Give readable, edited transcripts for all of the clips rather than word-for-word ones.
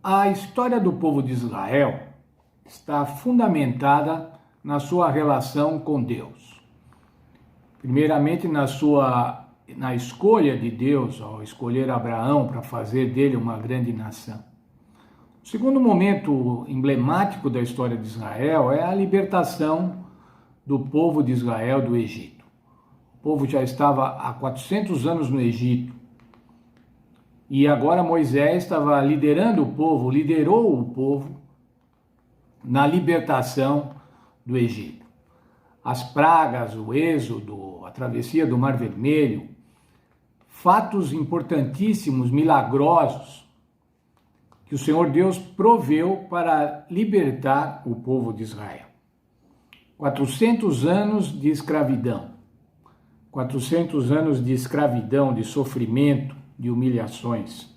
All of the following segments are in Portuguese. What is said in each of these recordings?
A história do povo de Israel está fundamentada na sua relação com Deus. Primeiramente na escolha de Deus, ao escolher Abraão para fazer dele uma grande nação. O segundo momento emblemático da história de Israel é a libertação do povo de Israel do Egito. O povo já estava há 400 anos no Egito. E agora Moisés estava liderou o povo na libertação do Egito. As pragas, o êxodo, a travessia do Mar Vermelho, fatos importantíssimos, milagrosos, que o Senhor Deus proveu para libertar o povo de Israel. 400 anos de escravidão, 400 anos de escravidão, de sofrimento, de humilhações,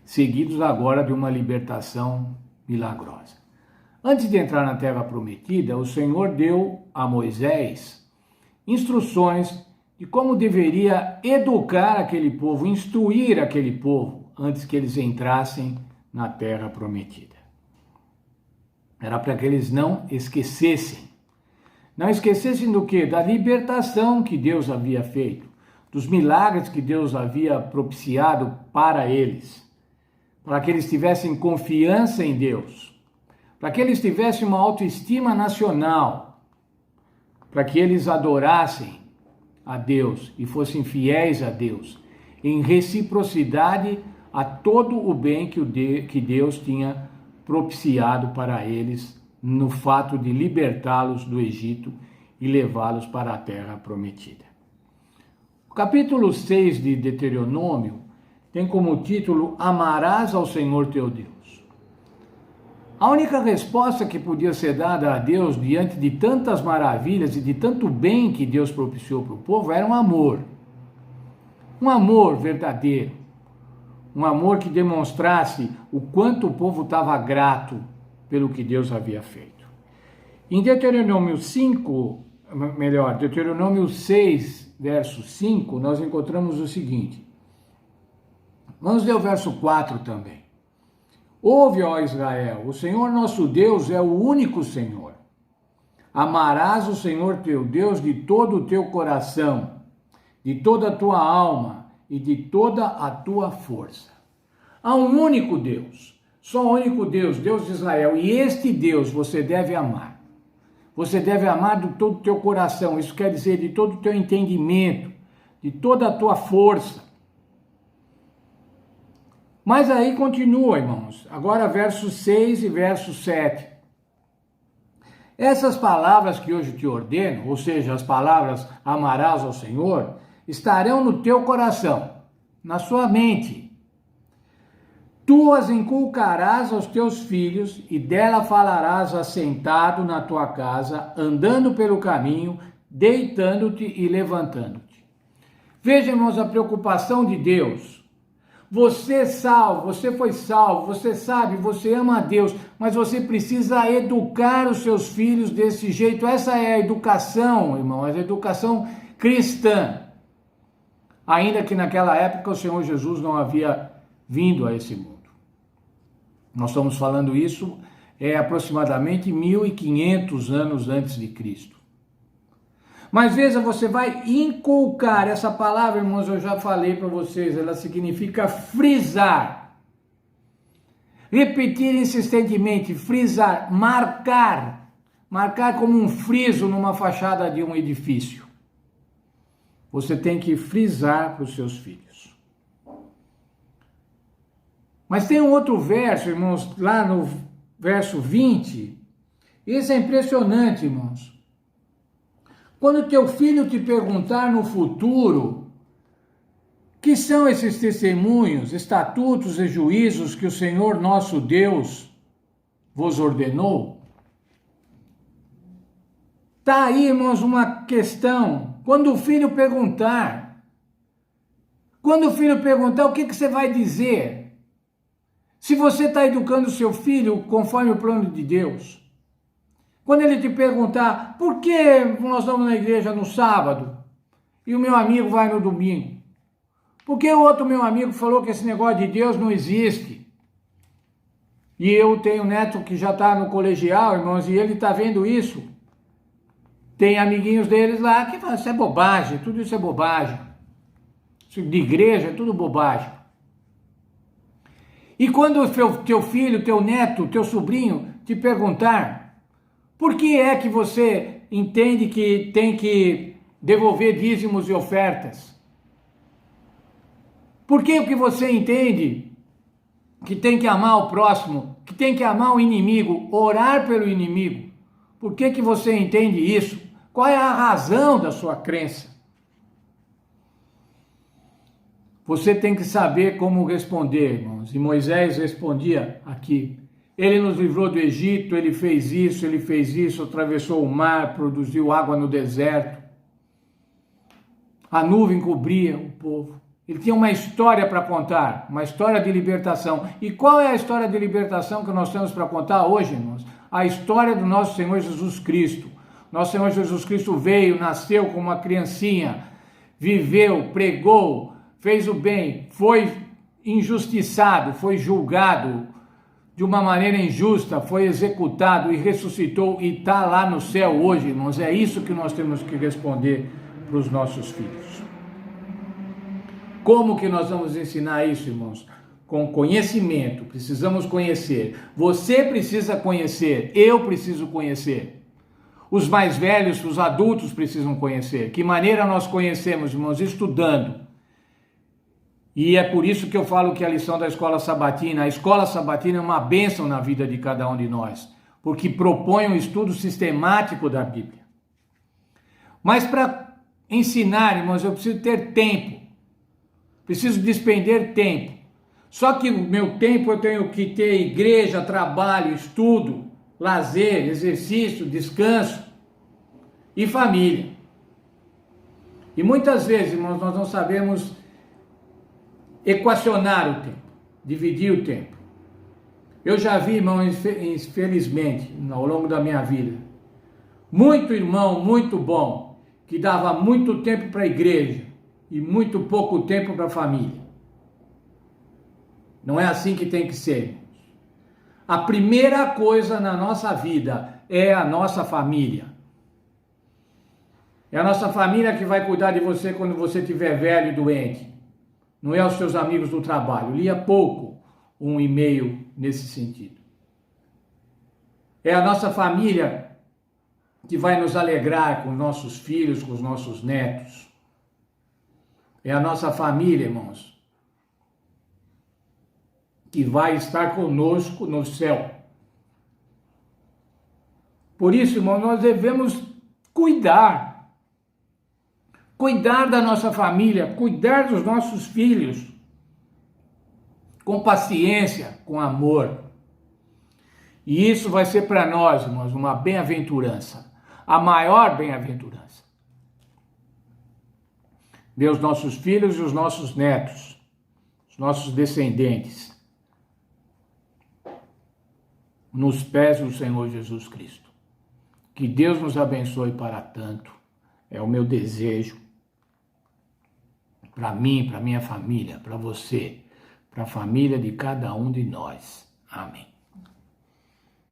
seguidos agora de uma libertação milagrosa. Antes de entrar na terra prometida, o Senhor deu a Moisés instruções de como deveria educar aquele povo, instruir aquele povo, antes que eles entrassem na terra prometida. Era para que eles não esquecessem. Não esquecessem do quê? Da libertação que Deus havia feito, dos milagres que Deus havia propiciado para eles, para que eles tivessem confiança em Deus, para que eles tivessem uma autoestima nacional, para que eles adorassem a Deus e fossem fiéis a Deus, em reciprocidade a todo o bem que Deus tinha propiciado para eles no fato de libertá-los do Egito e levá-los para a terra prometida. O capítulo 6 de Deuteronômio tem como título Amarás ao Senhor teu Deus. A única resposta que podia ser dada a Deus diante de tantas maravilhas e de tanto bem que Deus propiciou para o povo era um amor verdadeiro, um amor que demonstrasse o quanto o povo estava grato pelo que Deus havia feito. Em Deuteronômio 6, verso 5, nós encontramos o seguinte. Vamos ler o verso 4 também. Ouve, ó Israel, o Senhor nosso Deus é o único Senhor. Amarás o Senhor teu Deus de todo o teu coração, de toda a tua alma e de toda a tua força. Há um único Deus, só um único Deus, Deus de Israel, e este Deus você deve amar. Você deve amar de todo o teu coração, isso quer dizer de todo o teu entendimento, de toda a tua força. Mas aí continua, irmãos, agora verso 6 e verso 7. Essas palavras que hoje te ordeno, ou seja, as palavras amarás ao Senhor, estarão no teu coração, na sua mente. Tu as inculcarás aos teus filhos e dela falarás assentado na tua casa, andando pelo caminho, deitando-te e levantando-te. Veja, irmãos, a preocupação de Deus. Você é salvo, você foi salvo, você sabe, você ama a Deus, mas você precisa educar os seus filhos desse jeito. Essa é a educação, irmão, a educação cristã. Ainda que naquela época o Senhor Jesus não havia vindo a esse mundo. Nós estamos falando isso aproximadamente 1500 anos antes de Cristo. Mas veja, você vai inculcar, essa palavra, irmãos, eu já falei para vocês, ela significa frisar. Repetir insistentemente, frisar, marcar como um friso numa fachada de um edifício. Você tem que frisar para os seus filhos. Mas tem um outro verso, irmãos, lá no verso 20. Esse é impressionante, irmãos. Quando teu filho te perguntar no futuro, que são esses testemunhos, estatutos e juízos que o Senhor nosso Deus vos ordenou? Está aí, irmãos, uma questão. Quando o filho perguntar, o que você vai dizer? Se você está educando o seu filho conforme o plano de Deus. Quando ele te perguntar, por que nós vamos na igreja no sábado e o meu amigo vai no domingo? Por que o outro meu amigo falou que esse negócio de Deus não existe? E eu tenho um neto que já está no colegial, irmãos, e ele está vendo isso. Tem amiguinhos deles lá que falam, isso é bobagem, tudo isso é bobagem. Isso de igreja é tudo bobagem. E quando o teu filho, teu neto, teu sobrinho te perguntar, por que é que você entende que tem que devolver dízimos e ofertas? Por que você entende que tem que amar o próximo, que tem que amar o inimigo, orar pelo inimigo? Por que você entende isso? Qual é a razão da sua crença? Você tem que saber como responder, irmãos. E Moisés respondia aqui. Ele nos livrou do Egito, ele fez isso, atravessou o mar, produziu água no deserto. A nuvem cobria o povo. Ele tinha uma história para contar, uma história de libertação. E qual é a história de libertação que nós temos para contar hoje, irmãos? A história do nosso Senhor Jesus Cristo. Nosso Senhor Jesus Cristo veio, nasceu como uma criancinha, viveu, pregou, fez o bem, foi injustiçado, foi julgado de uma maneira injusta, foi executado e ressuscitou e está lá no céu hoje, irmãos. É isso que nós temos que responder para os nossos filhos. Como que nós vamos ensinar isso, irmãos? Com conhecimento, precisamos conhecer. Você precisa conhecer, eu preciso conhecer. Os mais velhos, os adultos precisam conhecer. Que maneira nós conhecemos, irmãos? Estudando. E é por isso que eu falo que a lição da escola sabatina, a escola sabatina é uma bênção na vida de cada um de nós, porque propõe um estudo sistemático da Bíblia. Mas para ensinar, irmãos, eu preciso ter tempo, preciso despender tempo. Só que o meu tempo eu tenho que ter igreja, trabalho, estudo, lazer, exercício, descanso e família. E muitas vezes, irmãos, nós não sabemos equacionar o tempo, dividir o tempo. Eu já vi, irmão, infelizmente, ao longo da minha vida, muito irmão, muito bom, que dava muito tempo para a igreja e muito pouco tempo para a família. Não é assim que tem que ser, irmãos. A primeira coisa na nossa vida é a nossa família. É a nossa família que vai cuidar de você quando você estiver velho e doente. Não é os seus amigos do trabalho. Li há pouco um e-mail nesse sentido. É a nossa família que vai nos alegrar com os nossos filhos, com os nossos netos. É a nossa família, irmãos, que vai estar conosco no céu. Por isso, irmãos, nós devemos cuidar da nossa família, cuidar dos nossos filhos, com paciência, com amor. E isso vai ser para nós, irmãos, uma bem-aventurança, a maior bem-aventurança. Ver os nossos filhos e os nossos netos, os nossos descendentes, nos pés do Senhor Jesus Cristo. Que Deus nos abençoe para tanto. É o meu desejo para mim, para minha família, para você, para a família de cada um de nós. Amém.